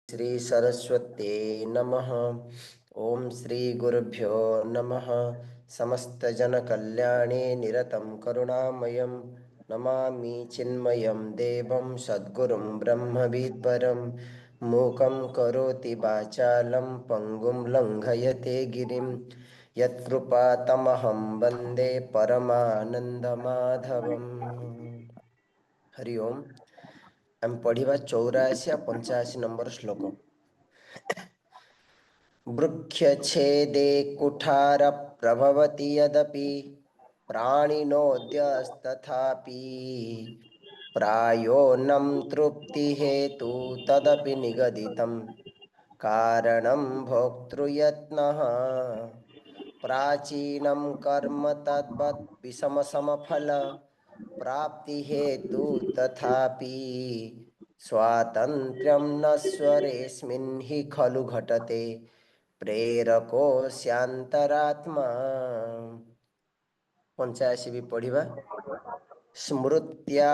श्री सरस्वते नमः। ओम श्री गुरुभ्यो नमः। समस्त जन कल्याणे निरतं करुणामयं नमामि चिन्मयं देवं सद्गुरुं ब्रह्मविद्वरं मूकं करोति वाचालं पंगुं लंघयते गिरिं यत्कृपातमहं वन्दे परमानन्दमाधवम्। हरि ओम। हम पढ़िबा 84 आ 85 नंबर श्लोक। वृक्षछेदे कुठार प्रभवति यदपि प्राणिनोऽद्यस्तथापि प्रायोऽन्नं तृप्तिहेतु तदपि निगदितं कारणं भोक्तृयत्नः प्राचीनं कर्म तद्वत् विषमसमफल प्राप्ति हेतु तथापि स्वातन्त्र्यं न स्वरेस्मिन् हि खलु घटते प्रेरको स्यान्तरात्मा। 85 भी पढ़िबा। स्मृत्यालोकेषु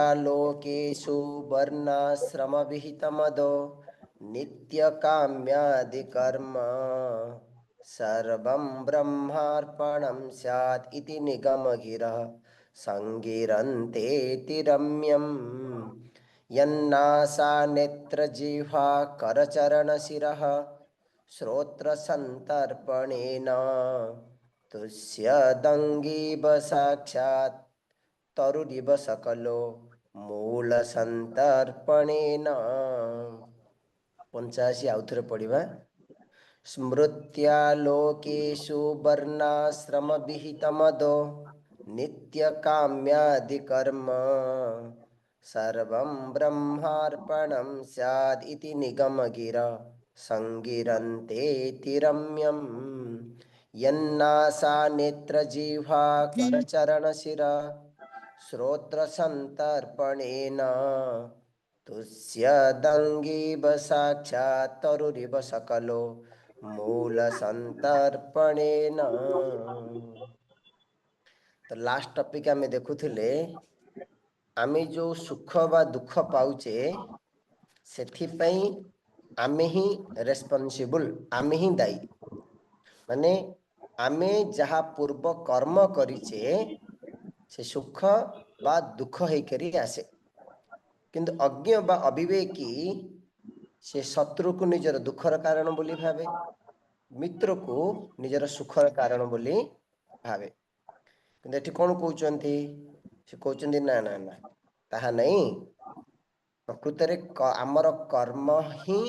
वर्णाश्रमविहितमदो नित्यकाम्यादिकर्म सर्वं ब्रह्मार्पणं स्यात् इति निगमगिरः संगिरन्तेति रम्यम्। यन्नासा नेत्रजिह्वा करचरणशिरः श्रोत्रसन्तर्पणेन तुष्यदङ्गीव साक्षात् तरुरिव सकलो मूलसन्तर्पणेन। 85 आउथरे पढ़िबा। स्मृत्यालोकेषु वर्णाश्रमविहितमदो नित्यकाम्यादिकर्म सर्वं ब्रह्मार्पणं स्यात् इति निगमगिरः संगिरन्तेति रम्यम्। यन्नासा नेत्रजिह्वा करचरणशिरा श्रोत्रसन्तर्पणेन तुष्यदङ्गीव साक्षात् तरुरिव सकलो मूलसन्तर्पणेन। तो लास्ट टॉपिक आमे देखुथिले आमे जो सुख बा दुख पाउचे सेथिपई आमे ही रेस्पॉन्सिबल, आमे ही दायी। माने आमे जहा पूर्व कर्म करिचे से सुख बा दुख हेकरी आसे। किंतु अज्ञ बा अविवेकी से शत्रु को निजर दुखर कारण बोली भावे, मित्र को निजर सुखर कारण बोली भावे। किंतु एठी कोन कहउचंती से कहउचंती ना ना ना ताहा नहीं। प्रकृत रे आमर कर्म ही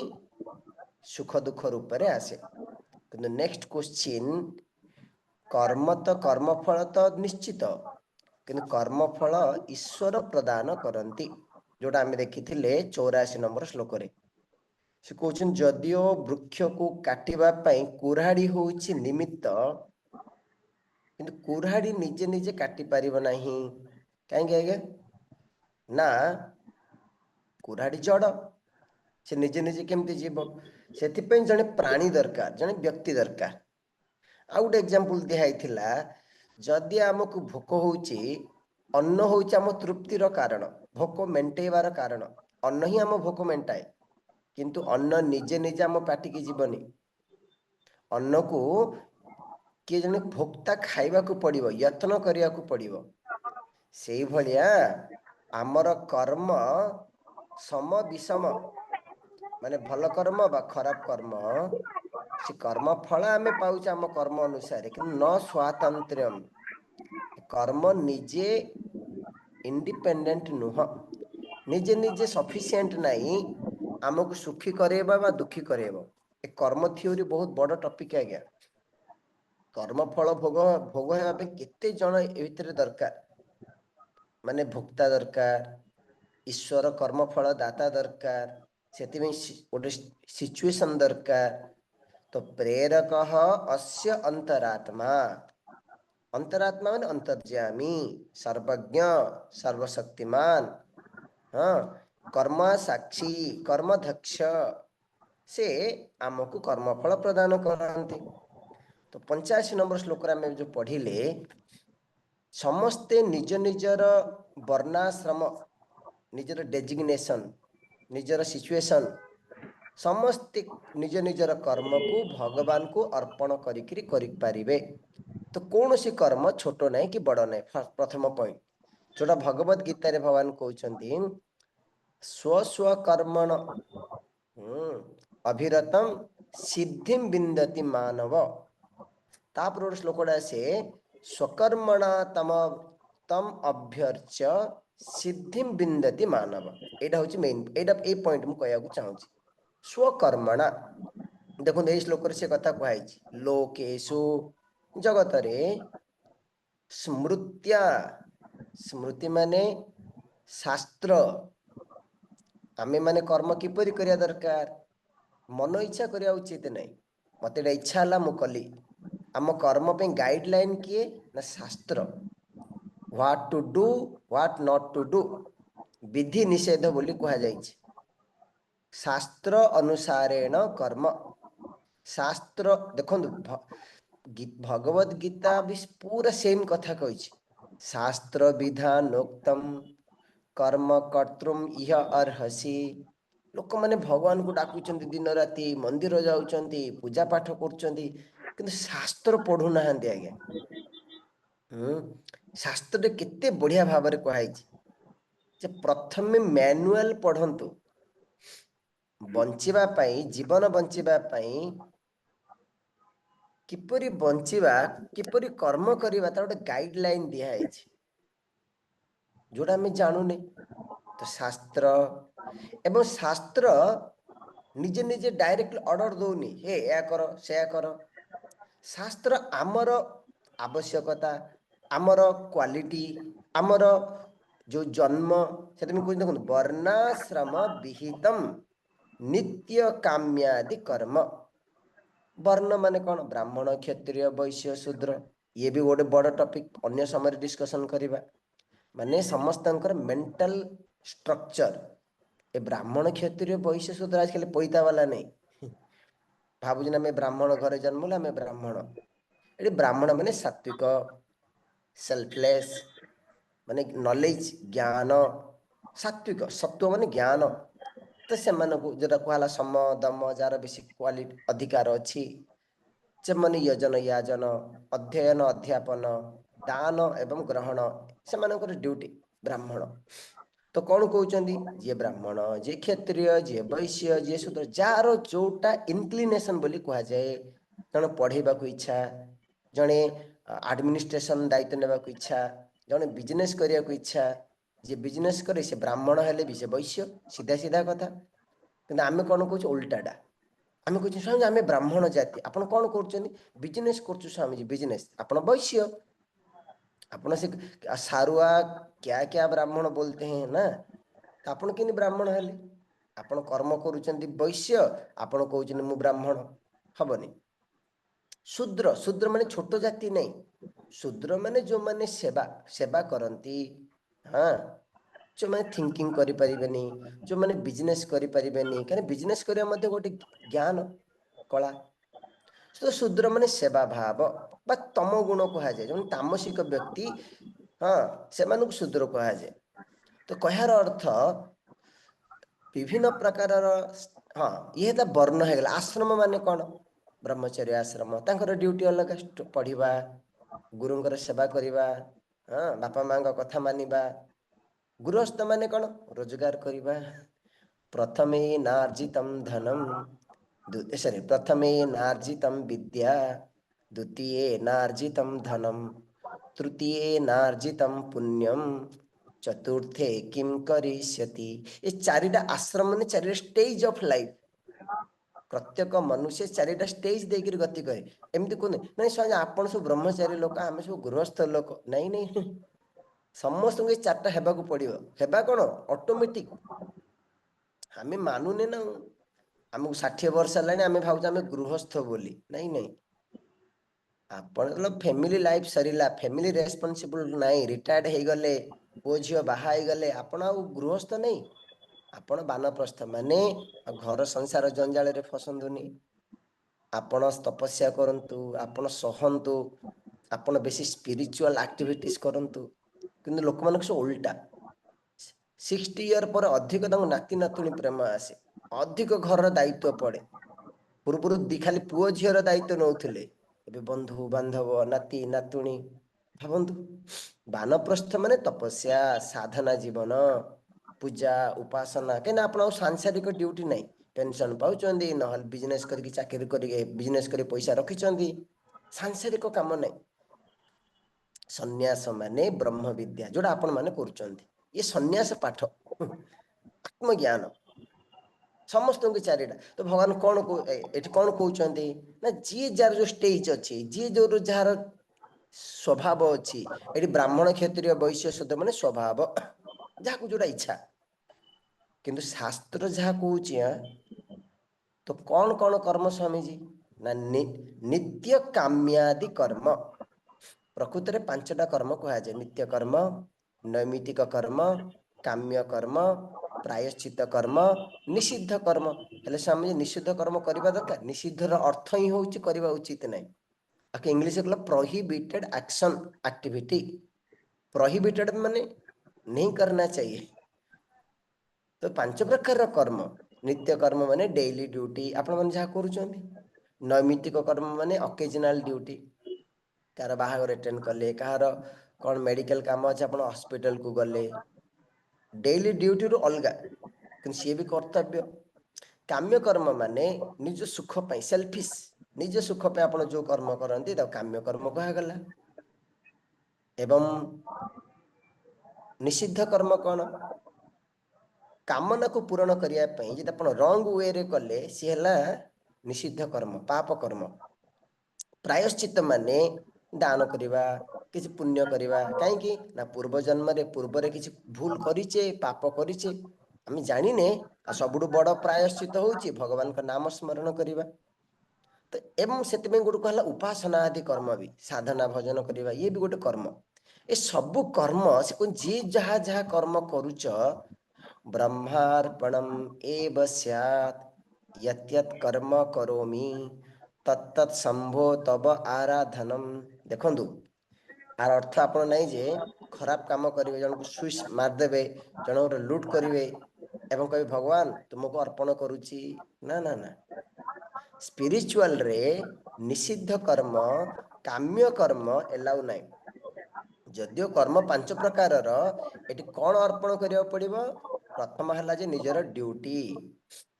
सुख दुख रूप रे आसे। किंतु नेक्स्ट क्वेश्चन, कर्म तो कर्मफल तो निश्चित, किंतु कर्मफल ईश्वर प्रदान करंती। जोटा आमे देखिथिले 84 नंबर श्लोक रे से कहउछन जदियो वृक्ष को काटिबा पई कुराडी होउछि निमित्त, किंतु कुराडी निजे निजे काटी परिबो नाही। काहे आगे ना कुराडी जड़ से निजे निजे केमती जीव, सेति पई जने प्राणी दरकार, जने व्यक्ति दरकार। आ गुड एग्जांपल दिहाइथिला जदि हमकु भोक होउछि, अन्न होउछि हम तृप्तिर कारण, भोक मेंटेबार कारण। अन्न ही हम भोक मेंटाए, किंतु अन्न निजे निजे हम पाटी की जीवनी। अन्न को किए जने भोक्ता खाइबा को पड़िबो, यत्न करिया को पड़िबो। सेही भलिया आमर कर्म सम विषम, माने भल कर्म बा खराब कर्म, से कर्म फल आमे पाउछ आम कर्म अनुसार, कि न स्वातंत्र्यम। कर्म निजे इंडिपेंडेंट नुह, निजे निजे सफिशिएंट नहीं आमको सुखी करेबा बा दुखी करेबो। ए कर्म थ्योरी बहुत बड़ टॉपिक आज्ञा। कर्म फल भोग भोग हेबा पे केते जण ए भितरे दरकार, माने भोक्ता दरकार, ईश्वर कर्म फल दाता दरकार, सेति में गोटे सिचुएशन दरकार। तो प्रेरक अस्य अंतरात्मा, अंतरात्मा माने अंतर्यामी, सर्वज्ञ, सर्वशक्तिमान, हाँ कर्म साक्षी, कर्मध्यक्ष से आमको कर्मफल प्रदान करते। तो 85 नंबर श्लोक रे जो पढ़िले समस्ते निज निजर वर्णाश्रम, निजर डेजिग्नेशन, निजर सिचुएशन समस्ते निज निजर कर्म को भगवान को अर्पण करि पारिबे। तो कौन सी कर्म छोट नहीं कि बड़ नहीं। प्रथम पॉइंट जोटा भगवत गीता रे भगवान कहउछंती स्व स्व कर्मण अभिरतम सिद्धिम विन्दति मानव। तापर गोटे श्लोकटा से स्वकर्मणा तम अभ्यर्च्य सिद्धिम विन्दति मानव। एटा होची मेन, एटा ए पॉइंट मु कहया को चाहूची। स्वकर्मणा देखो ए श्लोक रे से कथा कहैछि लोकेषु जगत रे स्मृत्या, स्मृति माने शास्त्र। आमे माने कर्म किपरि करिया दरकार, मन इच्छा करिया उचित नहीं। मते एटा इच्छा हला मु कली। आम कर्म पे गाइडलाइन किए ना शास्त्र। What to do what not to do विधि निषेध बोली कहा जाइछि। शास्त्र अनुसारेण कर्म। शास्त्र देखो भगवत गीता भी पूरा सेम कथा कही। शास्त्र विधानोक्तम कर्म कर्तृम इह अर्हसि। लोक माने भगवान को डाकुचंती दिन राति मंदिर जाउचंती पूजा पाठ करूचंती किंतु शास्त्र पढ़ु नाहंती आज्ञा। शास्त्र केते बढ़िया भाव में कहाइछि जे प्रथमे मैनुअल पढ़ंतु बंचिबा पई जीवन बंचिबा पई किपरि बंचिबा किपरि कर्म करिबा ता गोटे गाइडलाइन दिया है जोटा हमें जानुने। तो शास्त्र एवं शास्त्र निजे निजे डायरेक्ट ऑर्डर दौनी हे या कर से कर। शास्त्र आमर आवश्यकता आमर क्वालिटी आमर जो जन्म से देखो वर्णाश्रम विहितम नित्य काम्यादि कर्म। वर्ण माने कौन ब्राह्मण क्षत्रिय वैश्य शूद्र ये भी गोटे बड़ टॉपिक अन्य समय डिस्कशन करिबा। माने समस्तंकर मेंटल स्ट्रक्चर ए ब्राह्मण क्षत्रिय वैश्य शूद्र आजकल पैता वाला नहीं भावुँ ना मैं ब्राह्मण घर जन्म ला मैं ब्राह्मण। ये ब्राह्मण माने सात्विक सेल्फलेस माने नॉलेज ज्ञान सात्विक सत्व माने ज्ञान। तो से जोटा कहला सम दम जार बेसी क्वालिटी अधिकार अच्छी से माने यजन याजन अध्ययन अध्यापन दान एवं ग्रहण से ड्यूटी ब्राह्मण। तो कौन कहते जी ब्राह्मण जी क्षत्रिय जी वैश्य जी शूद्र जार जोटा इनक्लिनेशन बोली कह जाए। जड़े पढ़ेबा को इच्छा जड़े एडमिनिस्ट्रेशन दायित्व नेबा को इच्छा जड़े बिजनेस करिया को इच्छा जे बिजनेस करे से ब्राह्मण हेले भी से वैश्य सीधा सीधा कथा। किंतु आमे कौन कहूँ उल्टाटा आमे कहूँ स्वामी आमे ब्राह्मण जाति आपन कौन कर बिजनेस कर स्वामी जी बिजनेस आपन वैश्य आपन से सारुआ क्या क्या ब्राह्मण बोलते हैं ना। तो आपन कि ब्राह्मण हेले आपन कर्म करुचंती वैश्य आपन कहउछन मु ब्राह्मण हबनी। शूद्र शूद्र माने छोट जाति नहीं शूद्र माने जो माने सेवा सेवा करती हाँ जो माने थिंकिंग करि परिबेनी जो माने बिजनेस करि परिबेनी कारण बिजनेस करिया मध्ये गोटे ज्ञान कला। तो शूद्र माने सेवा भाव बा तम गुण कहा जाए जो तामसिक व्यक्ति हाँ से मानक शूद्र कहा जाए। तो कहर अर्थ विभिन्न प्रकार हाँ ये वर्ण है आश्रम माने कौन ब्रह्मचर्य आश्रम तांकर ड्यूटी अलग पढ़िबा गुरुंकर सेवा करिबा हाँ बापा माँ कथा मानिबा। गृहस्थ माने कौन रोजगार करिबा। प्रथमे नार्जितम धनम सॉरी प्रथमे नार्जितम विद्या द्वितीये नार्जितम धनम तृतीये नार्जितम पुण्यम चतुर्थे किम करिष्यति। ये चारिटा आश्रम माने चारिटा स्टेज ऑफ लाइफ। प्रत्येक मनुष्य चारिटा स्टेज देकर गति करे एमती कहते नहीं स्वामी आपण सब ब्रह्मचारी लोक आम सब गृहस्थ लोक नहीं नहीं समस्त चार्टा हेबा पड़ो हेबा कौन ऑटोमेटिक आम मानुने ना आमको 60 वर्ष है आम भाव आम गृहस्थ बोली नहीं नहीं आप family life Sarila family responsible नहीं रिटायर्ड हो गले पुओ झील बाहा गले आपण गृहस्थ नहीं आपण बानप्रस्थ माने घर संसार जंजाल रे फसंतुनी आपण तपस्या करंतु आपण सहंतु आपण बेसी स्पिरिचुअल एक्टिविटीज करंतु। किंतु लोक मानक सब उल्टा 60 इयर पर अधिक नाती नातुणी प्रेम आसे ଅଧିକ ଘରର ଦାୟିତ୍ୱ ପଡ଼େ। ପୂର୍ବରୁ ଖାଲି ପୁଅ ଝିଅର ଦାୟିତ୍ୱ ନେଉଥିଲେ, ଏବେ ବନ୍ଧୁ ବାନ୍ଧବ, ନାତି ନାତୁଣୀ। ଭାବନ୍ତୁ, ବାନପ୍ରସ୍ଥ ମାନେ ତପସ୍ୟା, ସାଧନା ଜୀବନ, ପୂଜା, ଉପାସନା। କାହିଁକିନା ଆପଣ ଆଉ ସାଂସାରିକ ଡ୍ୟୁଟି ନାହିଁ। ପେନସନ୍ ପାଉଛନ୍ତି, ନହେଲେ ବିଜନେସ୍ କରିକି ଚାକିରି କରିକି ବିଜନେସ୍ କରି ପଇସା ରଖିଛନ୍ତି, ସାଂସାରିକ କାମ ନାହିଁ। ସନ୍ନ୍ୟାସ ମାନେ ବ୍ରହ୍ମ ବିଦ୍ୟା, ଯୋଉଟା ଆପଣ ମାନେ କରୁଛନ୍ତି, ଇଏ ସନ୍ନ୍ୟାସ ପାଠ, ଆତ୍ମଜ୍ଞାନ। ସମସ୍ତଙ୍କୁ ଚାରିଟା। ତ ଭଗବାନ କଣ ଏଠି କଣ କହୁଛନ୍ତି ନା, ଯିଏ ଯାହାର ଯୋଉ ଷ୍ଟେଜ ଅଛି, ଯିଏ ଯୋଉ ଯାହାର ସ୍ୱଭାବ ଅଛି। ଏଠି ବ୍ରାହ୍ମଣ କ୍ଷତ୍ରିୟ ବୈଶ୍ୟ ଶୂଦ୍ର ମାନେ ସ୍ୱଭାବ, ଯାହାକୁ ଯୋଉଟା ଇଚ୍ଛା। କିନ୍ତୁ ଶାସ୍ତ୍ର ଯାହା କହୁଛି, ତ କଣ କଣ କର୍ମ ସ୍ୱାମୀଜୀ ନା, ନିତ୍ୟ କାମ୍ୟାଦି କର୍ମ। ପ୍ରକୃତରେ 5ଟା କର୍ମ କୁହାଯାଏ। ନିତ୍ୟ କର୍ମ, ନୈମିତିକ କର୍ମ, କାମ୍ୟ କର୍ମ, ପ୍ରାୟଶ୍ଚିତ କର୍ମ, ନିଷିଦ୍ଧ କର୍ମ। ହେଲେ ସ୍ୱାମୀଜୀ ନିଷିଦ୍ଧ କର୍ମ କରିବା ଦରକାର? ନିଷିଦ୍ଧର ଅର୍ଥ ହିଁ ହେଉଛି କରିବା ଉଚିତ ନାହିଁ। ଆକୁ ଇଂଲିଶରେ କହିଲା ପ୍ରୋହିବିଟେଡ୍ ଆକ୍ସନ୍ ଆକ୍ଟିଭିଟି। ପ୍ରୋହିବିଟେଡ୍ ମାନେ नहीं करना चाहिए। तो 5 ପ୍ରକାରର କର୍ମ। ନିତ୍ୟ କର୍ମ ମାନେ ଡେଇଲି ଡ୍ୟୁଟି, ଆପଣମାନେ ଯାହା କରୁଛନ୍ତି। ନୈମିତିକ କର୍ମ ମାନେ ଅକେଜନାଲ ଡ୍ୟୁଟି, କାହାର ବାହାଘର ଆଟେଣ୍ଡ କଲେ, କାହାର କ'ଣ ମେଡିକାଲ କାମ ଅଛି, ଆପଣ ହସ୍ପିଟାଲକୁ ଗଲେ, ଡେଇଲି ଡ୍ୟୁଟିରୁ ଅଲଗା, କିନ୍ତୁ ସିଏ ବି କର୍ତ୍ତବ୍ୟ। କାମ୍ୟ କର୍ମ ମାନେ ନିଜ ସୁଖ ପାଇଁ, ସେଲଫିଶ, ନିଜ ସୁଖ ପାଇଁ ଆପଣ ଯୋଉ କର୍ମ କରନ୍ତି ତାକୁ କାମ୍ୟ କର୍ମ କୁହାଗଲା। ଏବଂ ନିଷିଦ୍ଧ କର୍ମ କ'ଣ? କାମନାକୁ ପୂରଣ କରିବା ପାଇଁ ଯଦି ଆପଣ ରଙ୍ଗ ୱେରେ କଲେ, ସିଏ ହେଲା ନିଷିଦ୍ଧ କର୍ମ, ପାପ କର୍ମ। ପ୍ରାୟଶ୍ଚିତ ମାନେ ଦାନ କରିବା, କିଛି ପୁଣ୍ୟ କରିବା। କାହିଁକି ନା ପୂର୍ବ ଜନ୍ମରେ ପୂର୍ବରେ କିଛି ଭୁଲ କରିଛେ, ପାପ କରିଛେ, ଆମେ ଜାଣିନେ। ଆଉ ସବୁଠୁ ବଡ଼ ପ୍ରାୟଶ୍ଚିତ ହେଉଛି ଭଗବାନଙ୍କ ନାମ ସ୍ମରଣ କରିବା। ତ ଏବଂ ସେଥିପାଇଁ ଗୋଟେ କହିଲା ଉପାସନା ଆଦି କର୍ମ ବି, ସାଧନା ଭଜନ କରିବା, ଇଏ ବି ଗୋଟେ କର୍ମ। ଏ ସବୁ କର୍ମ ସେ ଯିଏ ଯାହା ଯାହା କର୍ମ କରୁଛ, ବ୍ରହ୍ମାର୍ପଣମ୍ ଏବ ସ୍ୟାତ୍ ୟତ୍ କର୍ମ କରୋମି ତତ୍ତତ୍ ଶମ୍ଭୋ ତବ ଆରାଧନମ୍। ଦେଖନ୍ତୁ, ଆର ଅର୍ଥ ଆପଣ ନାହିଁ ଯେ ଖରାପ କାମ କରିବେ, ଜଣକୁ ସୁଇଚ ମାରିଦେବେ, ଜଣଙ୍କର ଲୁଟ୍ କରିବେ ଏବଂ କହିବେ ଭଗବାନ ତୁମକୁ ଅର୍ପଣ କରୁଛି। ନା ନା ନା, ସ୍ପିରିଚୁଆଲରେ ନିଷିଦ୍ଧ କର୍ମ, କାମ୍ୟ କର୍ମ ଏଲାଉ ନାହିଁ। ଯଦିଓ କର୍ମ 5 ପ୍ରକାରର, ଏଠି କ'ଣ ଅର୍ପଣ କରିବାକୁ ପଡ଼ିବ? ପ୍ରଥମ ହେଲା ଯେ ନିଜର ଡ୍ୟୁଟି,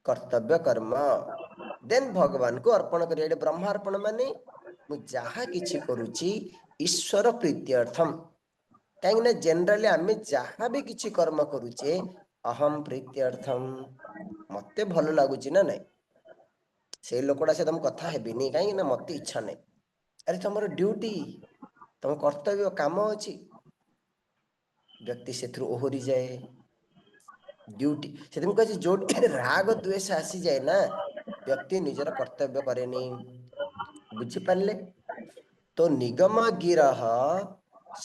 କର୍ତ୍ତବ୍ୟ କର୍ମ, ଦେନ୍ ଭଗବାନଙ୍କୁ ଅର୍ପଣ କରିବା। ଏଠି ବ୍ରହ୍ମାର୍ପଣ ମାନେ ମୁଁ ଯାହା କିଛି କରୁଛି ଈଶ୍ୱର ପ୍ରୀତ୍ୟର୍ଥମ୍। କାହିଁକି ନା ଜେନେରାଲି ଆମେ ଯାହା ବି କିଛି କର୍ମ କରୁଛେ ଅହମ୍ ପ୍ରୀତ୍ୟର୍ଥମ୍, ମତେ ଭଲ ଲାଗୁଛି ନା ନାଇଁ। ସେଇ ଲୋକଟା ସହିତ ମୁଁ କଥା ହେବିନି, କାହିଁକି ନା ମତେ ଇଚ୍ଛା ନାହିଁ। ଆରେ ତମର ଡ୍ୟୁଟି, ତମ କର୍ତ୍ତବ୍ୟ କାମ ଅଛି, ବ୍ୟକ୍ତି ସେଥିରୁ ଓହରିଯାଏ। ଡ୍ୟୁଟି ସେଥିପାଇଁ କହିଛି, ଯୋଉଠି ରାଗ ଦ୍ୱେଷ ଆସିଯାଏ ନା, ବ୍ୟକ୍ତି ନିଜର କର୍ତ୍ତବ୍ୟ କରେନି। ବୁଝିପାରିଲେ? ତ ନିଗମ ଗିରହ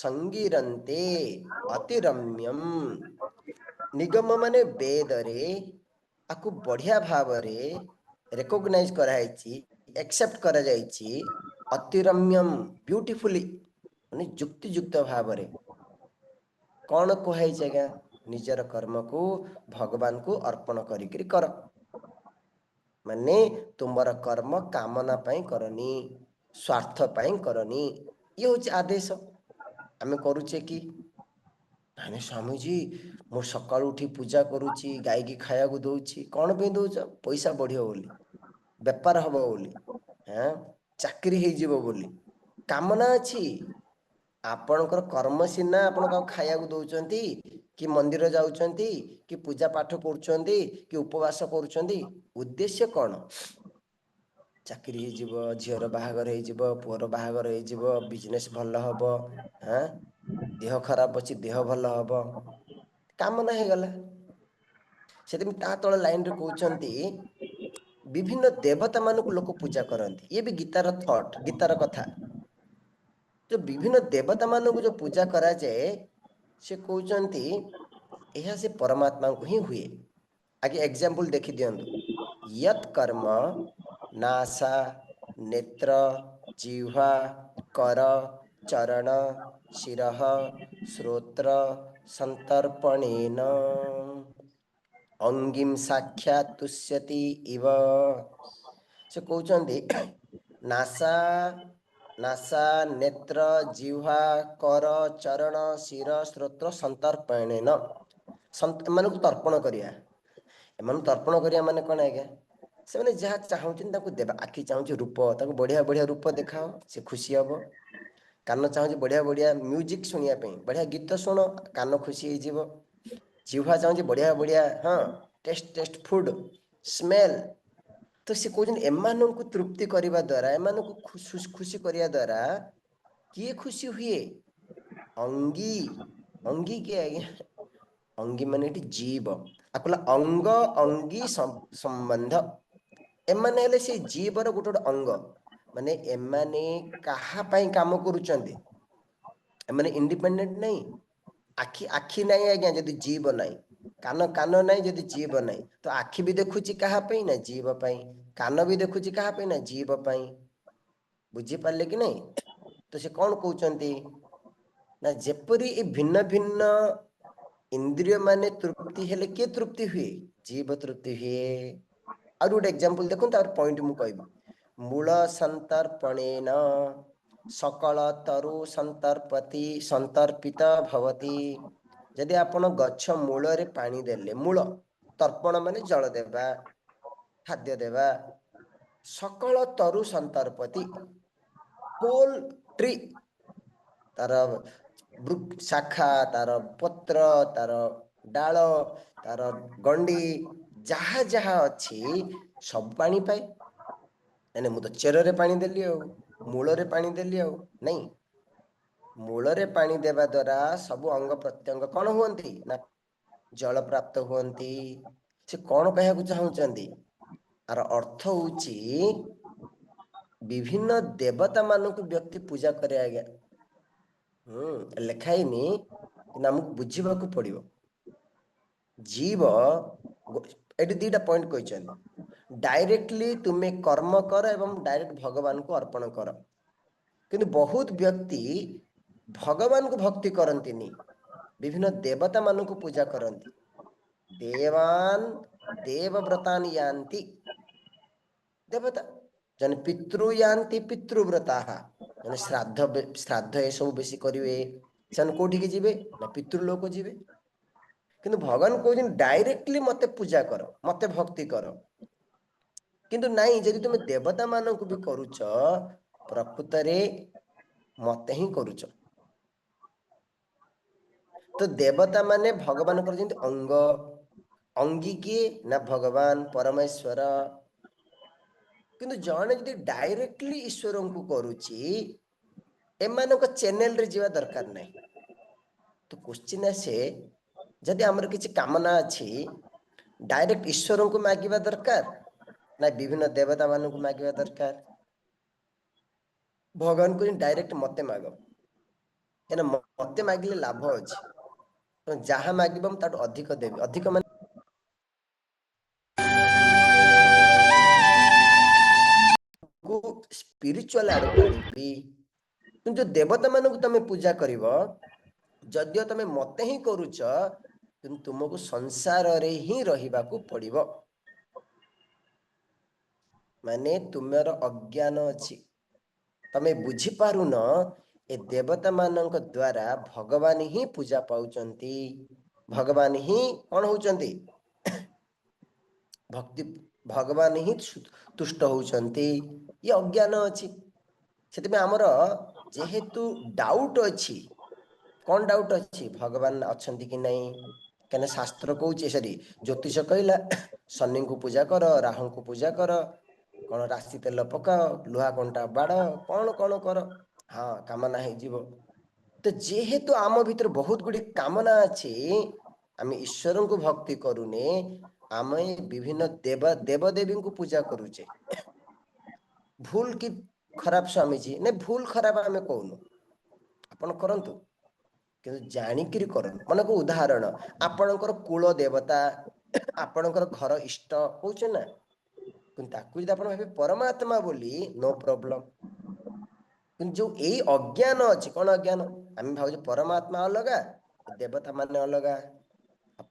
ସଙ୍ଗିରନ୍ତେ ଅତିରମ୍ୟମ୍। ନିଗମ ମାନେ ବେଦରେ ଆକୁ ବଢିଆ ଭାବରେ ରେକଗ୍ନାଇଜ କରାଯାଇଛି, ଏକ୍ସେପ୍ଟ କରାଯାଇଛି। ଅତିରମ୍ୟମ୍ ବ୍ୟୁଟିଫୁଲି, ମାନେ ଯୁକ୍ତିଯୁକ୍ତ ଭାବରେ। କ'ଣ କୁହାଯାଇଛି ଆଜ୍ଞା? ନିଜର କର୍ମକୁ ଭଗବାନଙ୍କୁ ଅର୍ପଣ କରିକିରି କର। ମାନେ ତୁମର କର୍ମ କାମନା ପାଇଁ କରନି, ସ୍ୱାର୍ଥ ପାଇଁ କରନି। ଇଏ ହେଉଛି ଆଦେଶ। ଆମେ କରୁଛେ କି? ନାଇଁ ସ୍ୱାମୀଜୀ, ମୁଁ ସକାଳୁ ଉଠି ପୂଜା କରୁଛି, ଗାଈକି ଖାଇବାକୁ ଦଉଛି। କ'ଣ ପାଇଁ ଦଉଛ? ପଇସା ବଢିବ ବୋଲି, ବେପାର ହବ ବୋଲି, ଚାକିରି ହେଇଯିବ ବୋଲି କାମନା ଅଛି। ଆପଣଙ୍କର କର୍ମ ସିନା ଆପଣ କାହାକୁ ଖାଇବାକୁ ଦଉଛନ୍ତି, କି ମନ୍ଦିର ଯାଉଛନ୍ତି, କି ପୂଜା ପାଠ କରୁଛନ୍ତି, କି ଉପବାସ କରୁଛନ୍ତି, ଉଦ୍ଦେଶ୍ୟ କ'ଣ? ଚାକିରି ହେଇଯିବ, ଝିଅର ବାହାଘର ହେଇଯିବ, ପୁଅର ବାହାଘର ହେଇଯିବ, ବିଜନେସ୍ ଭଲ ହବ, ଦେହ ଖରାପ ଅଛି, ଦେହ ଭଲ ହବ, କାମନା ହେଇଗଲା। ସେଥିପାଇଁ ତା ତଳ ଲାଇନରେ କହୁଛନ୍ତି, ବିଭିନ୍ନ ଦେବତା ମାନଙ୍କୁ ଲୋକ ପୂଜା କରନ୍ତି। ଇଏ ବି ଗୀତାର ଥଟ୍, ଗୀତାର କଥା। ଯୋଉ ବିଭିନ୍ନ ଦେବତା ମାନଙ୍କୁ ଯୋଉ ପୂଜା କରାଯାଏ, ସେ କହୁଛନ୍ତି ଏହା ସେ ପରମାତ୍ମାଙ୍କୁ ହିଁ ହୁଏ। ଆगे ଏକ୍ସାମ୍ପଲ ଦେଖି ଦିଅନ୍ତୁ। ୟତ୍ କର୍ମ ନାସା ନେତ୍ର ଜିହ୍ୱା କର ଚରଣ ଶିରଃ ଶ୍ରୋତ୍ର ସନ୍ତର୍ପଣେନ। अंगिम साक्षात् तुष्यति इव। से कहउचंदी नासा नासा नेत्र जिह्वा कर चरण शिर श्रोत्र संतर्पणेन एमान तर्पण करिया। एमान तर्पण करिया माने कौन आज्ञा से जहाँ चाहूँ देवा। आखि चाहूँ रूप ताको बढ़िया बढ़िया रूप देखाओ से खुशी हम। कान चाहूँ बढ़िया बढ़िया म्यूजिक शुणा बढ़िया गीत शुण कान खुशी हो। जिह्वा चाहूँ बढ़िया बढ़िया हाँ टेस्ट टेस्ट फूड स्मेल। तो से कहते एमान को तृप्ति करने द्वारा एमान को खुशी करने द्वारा किए खुशी हुए अंगी। अंगी किए आज्ञा अंगी माने जीव आकला अंग अंगी संबंध एमाने हेले से जीवर गोटे गोटे अंग माने एमाने कहा पई काम करूचंदी एमाने इंडिपेंडेंट नहीं। आखि आखि नहीं आज्ञा जदि जीव नहीं कान कान नहीं जदि जीव नहीं तो आखि भी देखुची कहा पई ना जीव पई कान भी देखुची कहा पई ना जीव पई। बुझी पारले कि नहीं। तो से कौन कहउचंती ना जेपरी ए भिन्न भिन्न इंद्रिय माने तृप्ति हेले के तृप्ति हुए जीव तृप्ति हुए। और गोटे एग्जांपल देखो तार पॉइंट मु कहबी मूल संतर्पणेन सकल तरु संतर्पति संतर्पित भवति। यदि आपण गछ मूल रे पानी देले मूल तर्पण माने जल देवा खाद्य देवा सकल तरु संतर्पति होल ट्री तार शाखा तार पत्र तार डाल तार गंडी जहा जहा अच्छी सब पानी पाए। यानी मु तो चेर रे पानी देली मूल रे पानी देली नहीं। मूल रे पानी देवा द्वारा सब अंग प्रत्यंग कौन हुअंती ना जल प्राप्त हुअंती। से कौन कहया चाहूचंदी आर अर्थ होची विभिन्न देवता मानक व्यक्ति पूजा करे आज्ञा लेखाइनी कि आमको बुझा पड़ो। जीव ये दीटा पॉइंट कहते डायरेक्टली तुम्हें कर्म कर एवं डायरेक्ट भगवान को अर्पण कर। किंतु बहुत व्यक्ति भगवान को भक्ति करती विभिन्न देवता मान को पूजा करती। देवान देवव्रतान यान्ति देवता जन पितृ यान्ति पितृव्रता जन श्राद्ध श्राद्ध ये सब बेसी करेंगे से कौटी की जीवे ना पितृलोक जीवे। किंतु भगवान कहते डायरेक्टली मते पूजा कर मते भक्ति कर। किंतु नहीं जदि तुम देवता मान को भी करुच प्रकृत रे मते ही करुच। तो देवता माने भगवान कर अंग अंगी किए ना भगवान परमेश्वर। किंतु जने जदि डायरेक्टली ईश्वर को करुची एमान चैनल रे जीवा दरकार नहीं। तो क्वेश्चन आसे जदि आमर किसी कामना अच्छी डायरेक्ट ईश्वर को मागिबा दरकार ना विभिन्न देवता मान को मागिबा दरकार। भगवान को डायरेक्ट मते माग क्या मते मागिले लाभ अच्छी तो जहाँ मागिब ताठू अधिक देवी अधिक मान स्पिरिचुअल आड़ को आनिबी। जो देवता मान को तमे पूजा करिव जदियो तमे मते ही करूच किंतु तुमको संसार रे ही रहिबा को पड़िबो। माने तुमर अज्ञान अछि तमे बुझी पारुन ए देवता मानक द्वारा भगवान ही पूजा पाउचंती भगवान ही कौन होचंती भक्ति भगवान ही तुष्ट होचंती ये अज्ञान अछि। सेति में हमर जेहेतु डाउट अछि कौन डाउट अच्छी भगवान अच्छी कि नहीं क्या शास्त्र कौचे सरी ज्योतिष कहला शनि को पूजा कर राहु को पूजा कर कौन राशि तेल पकाओ लुहा कंटा बाड़ कौन कौन कर हाँ कामना हो। तो जेहेतु आम भीतर बहुत गुड़ी कामना अच्छी आम ईश्वर को भक्ति करूने आम विभिन्न देवदेवी को पूजा करुचे। भूल कि खराब स्वामी जी नहीं भूल खराब आम कहूनु आपण करंतु किंतु जानिकिरी करन। मन को उदाहरण आपणकर कुल देवता आपणकर घर इष्ट होचे ना किंतु ताकू जदि आपण भाबे परमात्मा बोली नो प्रॉब्लम। किंतु जो एई अज्ञान अछि कोन अज्ञान आम भाबे परमात्मा अलगा देवता माने अलगा।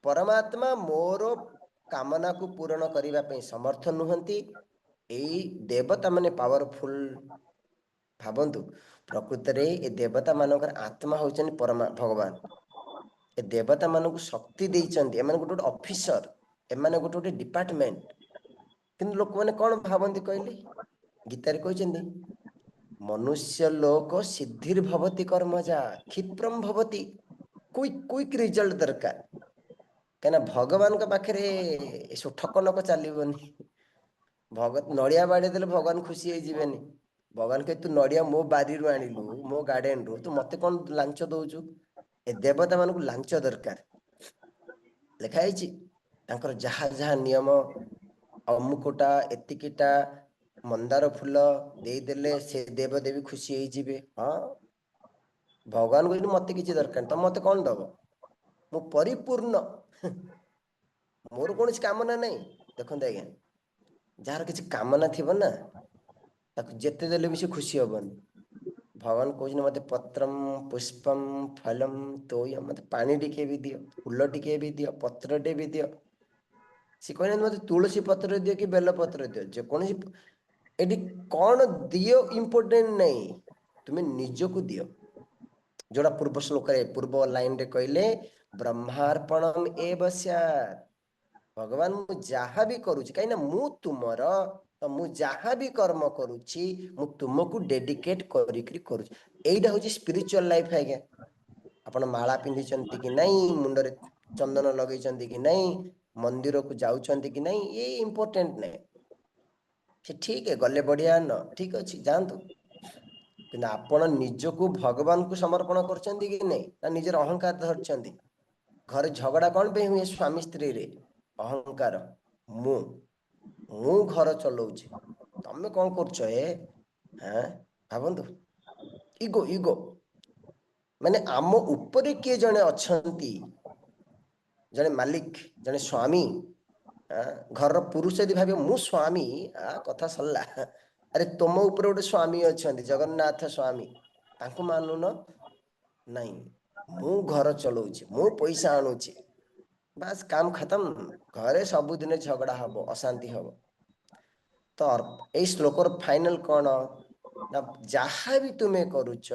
परमात्मा मोर କାମନା को पूर्ण करिबा पई समर्थ नुहंती एई देवता माने पावरफुल भावंतु प्रकृति रे ए देवता मानकर आत्मा होचन परम भगवान ए देवता मान को शक्ति देइचंती एमान गोटे ऑफिसर एमान गोटे डिपार्टमेंट किंतु लोक माने कोन भावंती कहले गीता रे कहचंती मनुष्य लोक सिद्धिर भवति कर्मजा क्षिप्रम भवति क्विक क्विक रिजल्ट दरकार कहना भगवान का पाखरे एसो ठकनक चलीबनी भगत नड़िया बाड़ी देले भगवान खुशी हो जीवेनी भगवान कहे तू नड़िया मो बारी रु आनिलु मो गार्डन रु तू मते कोन लांच दउचु ए देवता मान को लांच दरकार लिखा है तांकर जहा जहा नियम अमुकटा एतिकिटा मंदार फूल देदेले से देवदेवी खुशी हो जीवे हाँ भगवान कहते मत किसी दरकार तुम मत कौन दब मु परिपूर्ण मोर कौन कामना नहीं देखते आज्ञा जार किसी कामना थी ना जिते देले भी से खुशी हेनी भगवान कहते मत पत्रम पुष्पम फलम तोय मत पानी टिके भी दियो फूल टिके भी दियो पत्र टे भी दियो सी कहना मत तुलसी पत्र दियो कि बेल पत्र दियो जेकोसी एटी कौन दियो इम्पोर्टेंट नहीं तुम्हें निजको दियो जोड़ा पूर्व श्लोक पूर्व लाइन रे कहले ब्रह्मार्पणम एव स्यात् भगवान मु जहाँ भी करूची कहीं मु तुमर तो मु जहाँ भी कर्म करूची मु तुमको डेडिकेट करिकरी करूची एइडा होची स्पिरिचुअल लाइफ आज्ञा आपण माला पिंधिचंती कि नहीं मुंडरे चंदन लगेइचंती कि नहीं मंदिर को जाउचंती कि नहीं ये इम्पोर्टेंट नहीं ठीक है गले बढ़िया न ठीक अच्छे जातु कि आपण निजको भगवान को समर्पण करचंती कि नहीं ना निजर अहंकार धरचंती घर झगड़ा कौन पे हुए स्वामी स्त्री रे अहंकार मु मु घर चलाऊँ तमें कौन करछ हाँ भावतु इगो इगो माने आम उपरे किए जने अच्छंती जने मालिक जने स्वामी घर पुरुष यदि भाव मु स्वामी कथा सरला अरे तुम ऊपर गोटे स्वामी अच्छा जगन्नाथ स्वामी तांको मानुन नहीं मु घर चलाऊँ मु पैसा आणुची बस काम खत्म घरे सबुदिन झगड़ा हम अशांति हम तो ये श्लोकर फाइनल कौन ना जहाँ भी तुम्हें करुच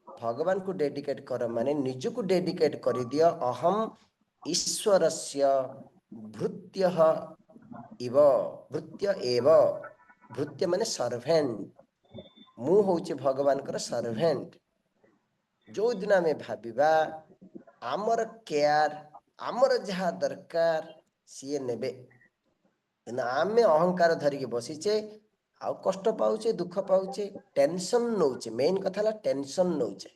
भगवान को डेडिकेट कर माने निज को डेडिकेट कर दियो अहम ईश्वरस्य भृत्य इव भृत्य एव भृत्य माने सर्वेंट मु होची भगवान कर सर्वेंट जो दिन आम भाविबा आमर केयर आमर जहाँ दरकार सी नेबे आम अहंकार धरिकी बसीचे आउ कष्ट पाऊचे दुख पाऊचे टेंशन नौचे मेन कथा टेंशन नौचे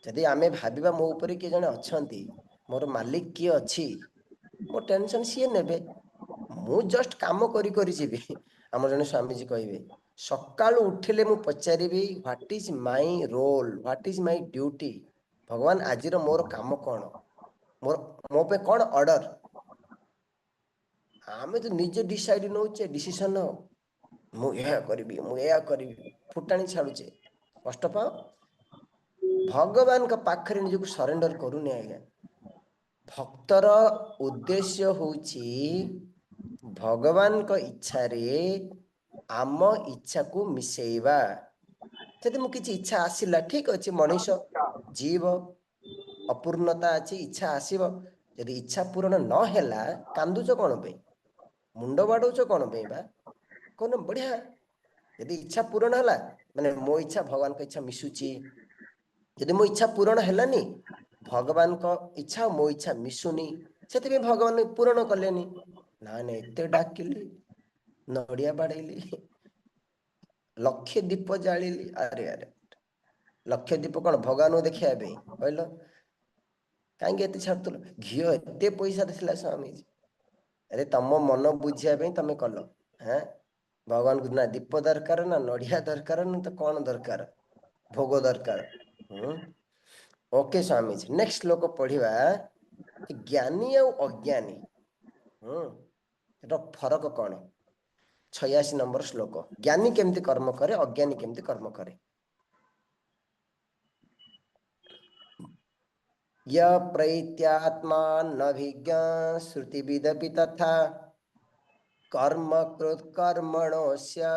जदि आमे भाविबा मो ऊपर किए जने अछंती मोर मालिक किए अछि मो टेंशन सी नेबे मु जस्ट काम करी करी जीवी आम जने स्वामी जी कहबे सकाळु उठिले मु पचारिबी what is my role what is my duty भगवान आजिर मोर काम कौन मोर मो पे कौन ऑर्डर आमे तो निजे डिसाइड नौचे डिसीजन मुझे फुटाणी छाड़ुचे कष्ट पाओ भगवान का पाखरे निजको सरेंडर करूनी आज्ञा भक्तर उद्देश्य होची भगवान का इच्छा रे आम इच्छा को मिसेइबा जदि मु किछि इच्छा आसिला ठीक अछि मनुष्य जीव अपूर्णता अछि इच्छा आसीबो यदि इच्छा पूर्ण न हैला कांदुच कोन पे मुंड बाडौच कोन पे बा कोन बढ़िया यदि इच्छा पूर्ण हैला माने मो इच्छा भगवान का इच्छा मिसुची यदि मो इच्छा पूर्ण हैलानी भगवान को इच्छा मो इच्छा मिसुनी सेति भगवान पूर्ण कलेनी ना ने एते डाकिली नड़िया बाड़ेली लक्ष्य दीप जालिली अरे अरे लक्ष्य दीप कौन भगवान देखा कहल कहीं छाड़ुल घी एत पैसा देला स्वामी जी अरे तुम मन बुझापी तुम कल हाँ भगवान को ना दीप दरकार ना नड़िया दरकार ना तो कौन दरकार भोग दरकार ओके स्वामी जी नेक्स्ट श्लोक पढ़िबा ज्ञानी और अज्ञानी फरक कौन 86 नंबर श्लोक ज्ञानी केमती कर्म करे अज्ञानी केमती कर्म करे य प्रैत्यात्मानभिज्ञ श्रुतिविदपि तथा कर्म कृत् कर्मणोस्य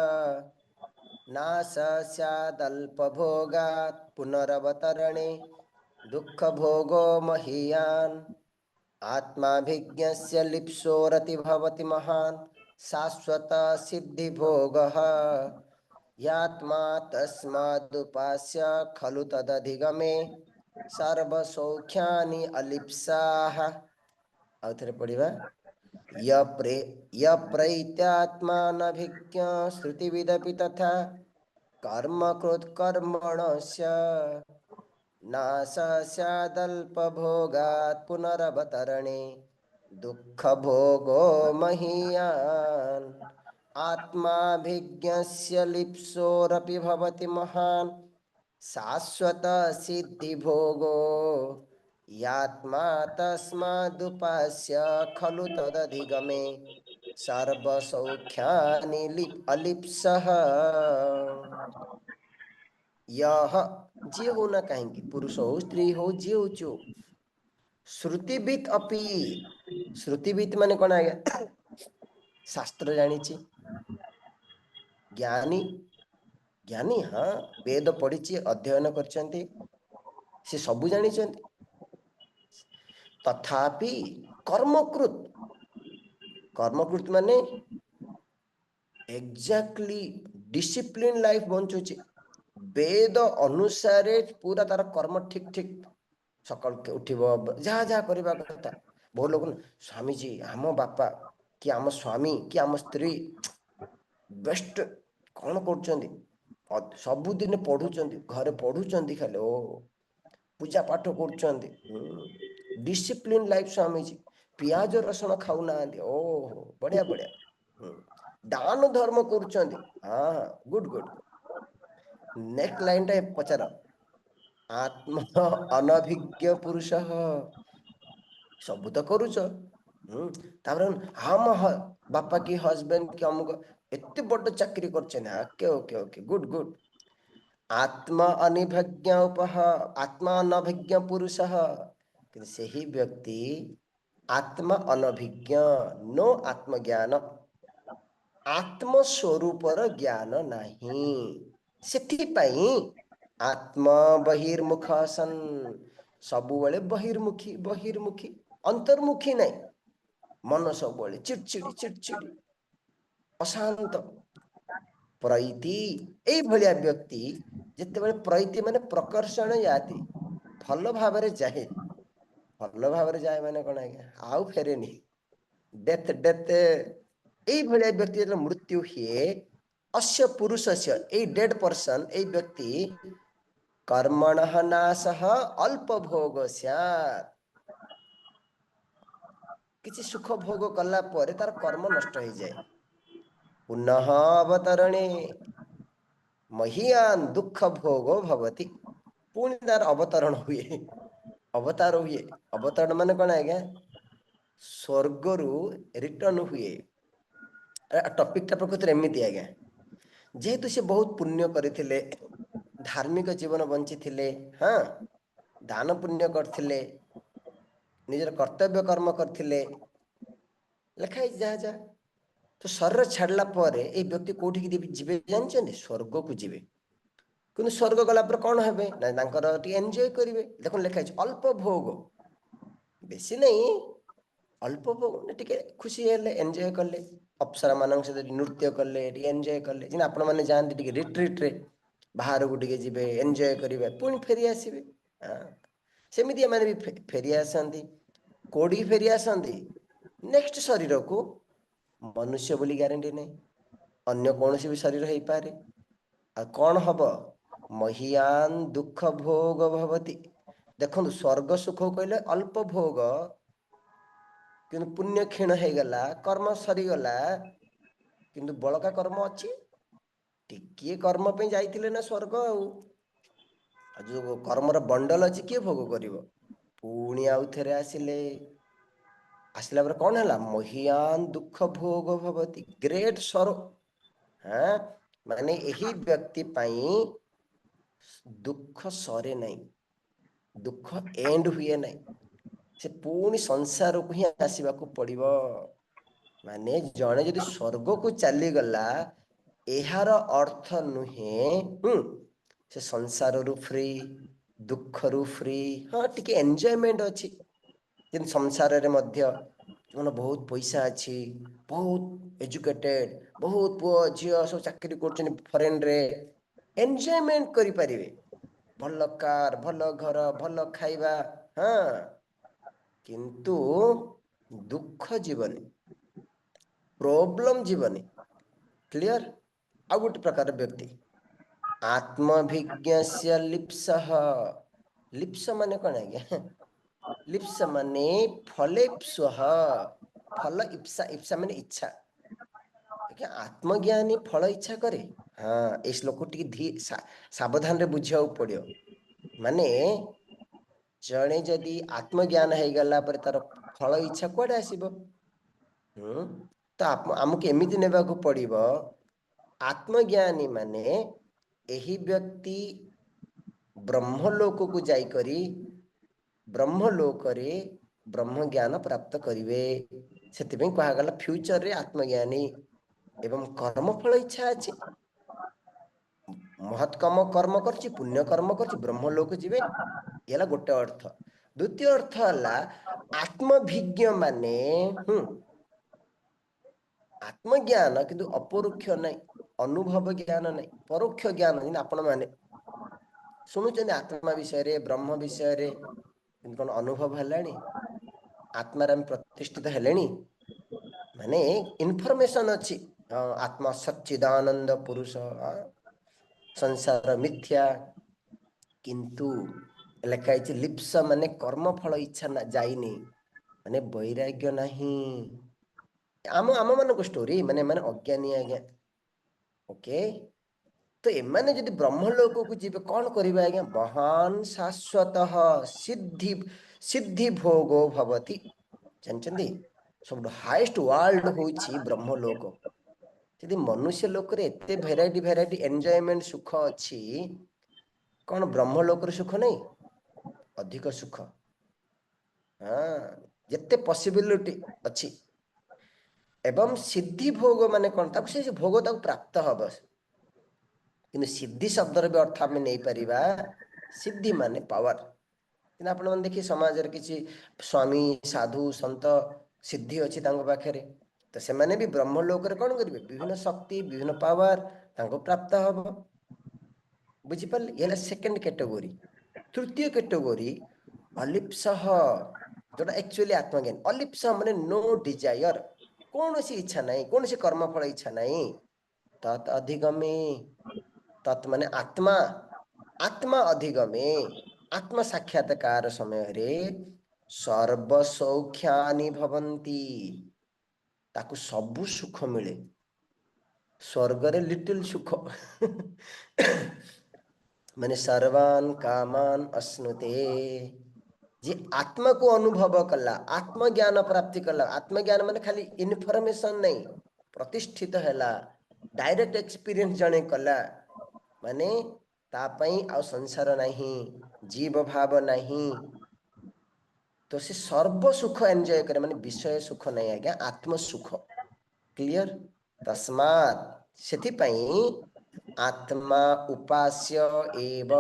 नाश स्यादल्पभोगात् पुनरवतरणे दुःखभोगो महीयान् आत्माभिज्ञस्य लिप्सोरति भवति महान् शाश्वत सिद्धिभोगः यात्मा तस्मादुपास्य खलु तदधिगमे सर्वसौख्यानि अलिप्साः। ଆଉ ଥରେ ପଢିବା। यप्रैत्यात्मानभिज्ञ श्रुतिविदपि तथा कर्मकृत् कर्मणस्य नाश स्यादल्पभोगात् पुनरवतरणे दुःखभोगो महीयान् आत्माभिज्ञस्य लिप्सोरपि भवति महान् शाश्वत सिद्धिभोगो यात्मा तस्मादुपास्य खलु तदधिगमे सर्वसौख्यानि अलिप्सः। यह जे हो ना कहेंगे, पुरुष हो स्त्री हो जे हो जो श्रुतिवित अपि, श्रुतिवित माने कौन आज्ञा, शास्त्र जानी, ज्ञानी, ज्ञानी हाँ वेद पढ़ी अध्ययन करछन्ति, से सबु जानी, तथापि कर्मकृत, कर्मकृत माने एग्जैक्टली डिसिप्लिन लाइफ बंचुचे, वेद अनुसार पूरा तार कर्म ठीक ठीक सकाल के उठिब जहाँ जहाँ करवा कथा। बहुत लोग स्वामी जी आम बापा कि आम स्वामी कि आम स्त्री बेस्ट कौन कर सबुदिन पढ़ुचंदी, घरे पढ़ुचंदी खाली ओ पूजा पाठ कर डिसिप्लिन लाइफ स्वामी जी, पियाज रसुण खाऊ ना, ओहो बढ़िया बढ़िया दान धर्म कर, हाँ हाँ गुड गुड। नेक्स्ट लाइन टा पचार, आत्मा अनभिज्ञ पुरुष सब तो करुच, हम बापा की हस्बैंड की अमुक एत बड़ चाकरी करके ओके ओके गुड गुड। आत्मा अनिभिज्ञ आत्मा अनभिज्ञ पुरुष से ही व्यक्ति आत्मा अनभिज्ञ, नो आत्मज्ञान, आत्मस्वरूपर ज्ञान नहीं, सेथिपाई आत्मा बहिर्मुख सन, सबुबले बहिर्मुखी बहिर्मुखी, अंतर्मुखी नहीं, मन सबुबले चिड़चिड़ी चिड़चिड़ी अशांत। प्रैति एई भलिया व्यक्ति जेतेबेले प्रैति माने प्रकर्षण याति, भल भावरे जाए, भल भावरे जाए माने कोन आज्ञा आउ फेरेनी, डेथ डेथ एई भलिया व्यक्ति जेतेबेले मृत्यु हुए, अस्य पुरुषस्य ए डेड पर्सन ए व्यक्ति कर्मणः नाशः अल्प भोग स्यात्, किछि सुख भोग कला परे तार कर्म नष्ट हो जाए, पुनः अवतरणे महीयान दुख भोगो भवति, पुणी तार अवतरण हुए, अवतार हुए, अवतरण माने कौन आज्ञा स्वर्ग रु रिटर्न हुए। टॉपिक टा प्रकृति एमती आज्ञा, जेहेतु से बहुत पुण्य करथिले, धार्मिक जीवन बंची थिले, हाँ दान पुण्य करथिले, निजर कर्तव्य कर्म करथिले, लिखाई जहाँ जहाँ तो शरीर छाड़ला पर ए व्यक्ति कोठी की जीवे जानछन्ति, स्वर्ग को जीवे, किंतु स्वर्ग गला पर कौन हेबे ना तांकर टी एन्जॉय करिवे। देखो लिखा है अल्प भोग, बेसी नहीं अल्प भोग, टिके खुशी हेले एन्जॉय कले, अप्सरा मानक सहित नृत्य कले एन्जॉय कले, जिन आपण माने जानते टिके रिट्रीट रे बाहर को टिके जिवे एन्जॉय करिवे पुणी फेरी आसीबे, हां सेमिति माने भी फेरी आसंती, कोडी फेरी आसंती नेक्स्ट शरीर को, मनुष्य बोली ग्यारंटी नहीं, अन्य कौन सी भी शरीर हो पारे, आ कौन हम महीयान दुख भोग भवति। देखो स्वर्ग सुख कहले अल्प भोग, किंतु पुण्य क्षीण हो गला, कर्म सरीगला, किंतु बड़का कर्म अच्छी, टिके कर्म पे जाइतिले ना स्वर्ग, जो कर्मर बंडल अच्छी किए भोग करिवो, पुणी आउ थेरे आसिले, आसला पर कौन है महीयान दुख भोग भवति, ग्रेट सरो, हाँ माने यही व्यक्ति पाई दुख सरे नहीं, दुख एंड हुए नहीं से पुणी संसार को ही आसवाक पड़ो माने जड़े जदि स्वर्ग को चली गला यार अर्थ नुहे से संसार रु फ्री दुख रु फ्री हाँ टिके एंजॉयमेंट अच्छी जिन संसार रे मध्य जो बहुत पैसा अच्छी बहुत एजुकेटेड बहुत पुओ झील सब चाकरी कर फरेन रे एंजॉयमेंट करि परिवे भल कार भल घर भल खाइबा हाँ किंतु दुख जीवनी प्रॉब्लम जीवनी क्लियर आ गोटे प्रकार व्यक्ति आत्मभिज्ञस्य लिप्सः लिप्स माने कौन आज्ञा लिप्स माने फलेप्सुः फल इप्सा इप्सा माने इच्छा क्या आत्मज्ञानी फल इच्छा करे हाँ इस श्लोक टी सावधान रे बुझा पड़ो माने जड़े जदि आत्मज्ञान हो गला पर तार फल इच्छा कुआडे आसीबो तो आमको एमिति नेबाकू पड़िबो आत्मज्ञानी माने एही व्यक्ति ब्रह्मलोक को जाई करी ब्रह्मलोक रे ब्रह्म ज्ञान प्राप्त करिवे सेतिबे कहा गला फ्यूचर रे आत्मज्ञानी एवं कर्मफल इच्छा अछि महत्कम कर्म करछि पुण्य कर्म करछि ब्रह्मलोक जीवे येला गोटे अर्थ द्वितीय अर्थ हला आत्मभिज्ञ माने आत्मज्ञान किंतु अपरोक्ष नहीं अनुभव ज्ञान नहीं परोक्ष ज्ञान जिन आपण माने शुणुचंदी आत्मा विषय रे ब्रह्म विषय रे कौन अनुभव हेलानी आत्मा प्रतिष्ठित हेलेनी माने इनफॉरमेशन अच्छी आत्मा सच्चिदानंद पुरुष संसार मिथ्या किंतु लिखाई लिप्स माने कर्मफल इच्छा ना जाइनी माने वैराग्य नहीं आम आम मान स्टोरी माने माने अज्ञानी आज्ञा ओके तो एमाने जदि ब्रह्मलोक को जीवे कौन करिवे आज्ञा महान शाश्वत सिद्धि सिद्धि भोगो भवति जानचंदी सब हाईएस्ट वर्ल्ड होइछि ब्रह्मलोक यदि मनुष्य लोक रे एते भेराइटी एंजॉयमेंट सुख अछि कौन ब्रह्मलोक रे सुख नहीं अधिक सुख हाँ जिते पॉसिबिलिटी अच्छी एवं सिद्धि भोग माने कौन ताको से भोग ताको प्राप्त हब किंतु सिद्धि शब्द भी अर्थ आम नहीं पारिबा सिद्धि माने पावर कि आपण मैंने देखिए समाज रे किछि स्वामी साधु संत सिद्धि अच्छी पाखे तो से माने भी ब्रह्मलोक रे कौन करेंगे विभिन्न शक्ति विभिन्न पावर तांको प्राप्त हब बुझिपारे ये सेकेंड कैटेगोरी तृतीय कैटेगोरी अलिप्स जोटा एक्चुअली आत्मज्ञान अलिप्स माने नो डिजायर कौन सी इच्छा नहीं कौन सी कर्मफल इच्छा नहीं तत् अधिगमे तत् माने आत्मा आत्मा अधिगमे आत्मा साक्षात्कार समय रे सर्व सौख्यानि भवन्ति ताकू सबु सुख मिले स्वर्ग रे लिटिल सुख माने सर्वान कामान अश्नुते जे आत्मा को अनुभव कला आत्मज्ञान प्राप्ति कला आत्मज्ञान माने खाली इनफॉरमेशन नहीं प्रतिष्ठित हैला डायरेक्ट एक्सपीरियंस जने कला माने तापई आ संसार नहीं जीव भाव नहीं तो से सर्व सुख एंजॉय करे माने विषय सुख नहीं आज्ञा आत्म सुख क्लियर तस्मात् सेति पई आत्मा उपास्य एव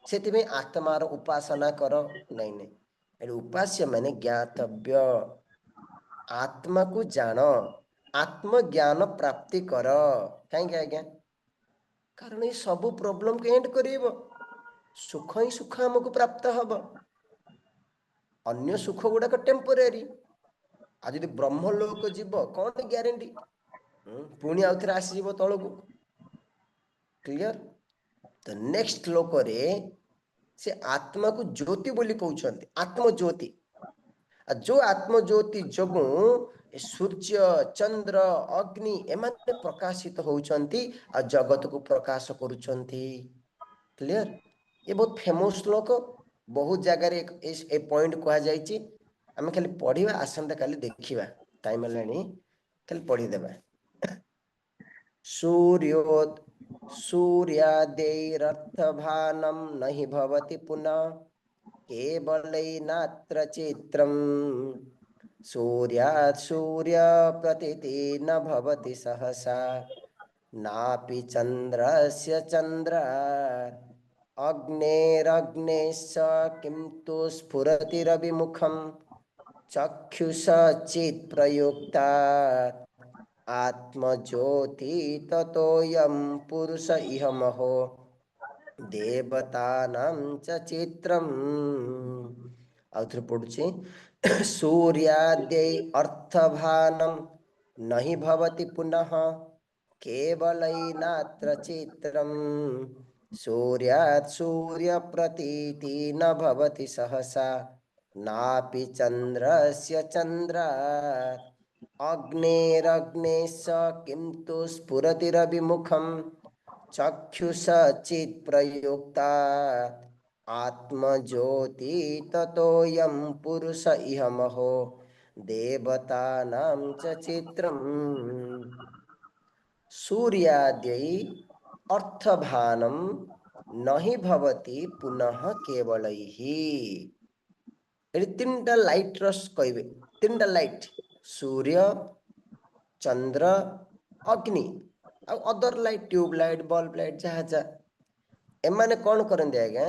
सेति में आत्मार उपासना करो नहीं नहीं उपास्य माने ज्ञातव्य आत्मा को जान आत्मज्ञान प्राप्ति कर कहीं आज्ञा कारण ये सब प्रॉब्लम को एंड करिवो सुख ही सुख हमको प्राप्त हब अन्य सुख गुड़ाक टेम्पोरारी आज यदि ब्रह्मलोक जीव कौन ग्यारंटी पुणी आउ थे आसीज तल को क्लियर तो नेक्स्ट श्लोक रे से आत्मा को ज्योति बोली कहउछन्ति आत्मज्योति जो आत्मज्योति जोगु सूर्य चंद्र अग्नि एमाने प्रकाशित होउछन्ति आ जगत को प्रकाश करूछन्ति क्लियर ये बहुत फेमस श्लोक बहुत जगह ए पॉइंट कहा जायछि आमे खाली पढ़िबा आसंता काली देखिबा टाइम लानी खाली पढ़ी देबा सूर्यादेरर्थभानं नहि भवति पुनः केवलैनात्र चित्रम् सूर्यात् सूर्यप्रतीति न भवति सहसा नापि चन्द्रस्य चन्द्रात् अग्नेरग्नेश्च किं तु स्फुरति रविमुखं चक्षुषचित् प्रयुक्तात् आत्मज्योति ततोऽयं पुरुष इह महो देवतानां च चित्रम् आउथरे पढुछि सूर्याद्यै अर्थभानं न हि भवति पुनः केवलैनात्र चित्रम् सूर्यात् सूर्यप्रतीति न भवति सहसा नापि चन्द्रस्य चन्द्रात् अग्नेरग्नेश्च किं तु स्फुरति रविमुखं चक्षुषचित् प्रयुक्तात् आत्मज्योति ततोऽयं पुरुष इह महो देवतानां च चित्रम् सूर्याद्यै अर्थभानं न हि भवति पुनः केवलैः एटी तीनटा लाइट रस कहबे तीनटा लाइट सूर्य चंद्र अग्नि आ other light tube light bulb light जहाँ जहाँ एमाने कौन करते आज्ञा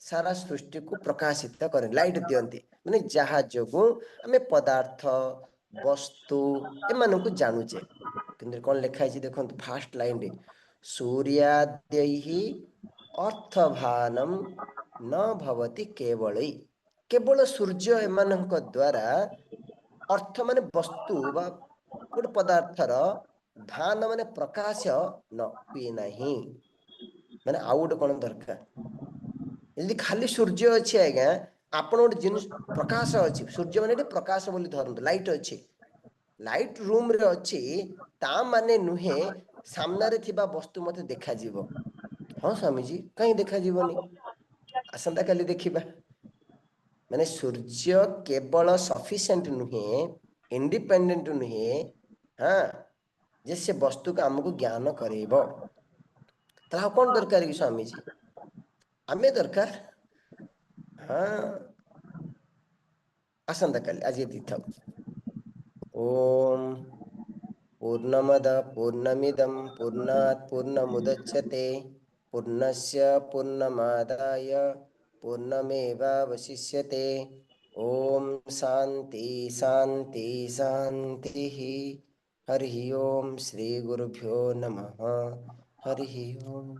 सारा सृष्टि को प्रकाशित करें लाइट दियंती माने जहाँ जोगु आमे पदार्थ वस्तु एमान को जानुचे किंतु कौन लिखा है देखो फास्ट लाइन रे सूर्याद्यैहि अर्थभानम न भवति केवलै केवल सूर्य एमानक द्वारा अर्थ माने वस्तु बा गोटे पदार्थर भान माने प्रकाश न हुए नहीं माने आउ गोटे कौन दरकार यदि खाली सूर्य अच्छे आज्ञा आपण गोटे जिन प्रकाश अच्छी सूर्य माने प्रकाश बोली धरतु लाइट अच्छी लाइट रूम रे अच्छी ता माने नुहे सामना रे थिबा वस्तु मते देखा जीवो हाँ स्वामी जी कहीं देखा जीवनी आसंता काली देखिबा माने सूर्य केवल सफिशिएंट नुहे इंडिपेंडेंट नुहे हाँ जे से वस्तु का हमको ज्ञान करेबो ता कौन दरकार कि स्वामी जी आमे दरकार हाँ आसंता काली आज ये था ओम पूर्णमद पूर्णमिदं पूर्णात् पूर्णमुदच्यते पूर्णस्य पूर्णमादाय पूर्णमेवावशिष्यते ओम शांति शांति शांतिः हरि ओम श्री गुरुभ्यो नमः हरि ओम।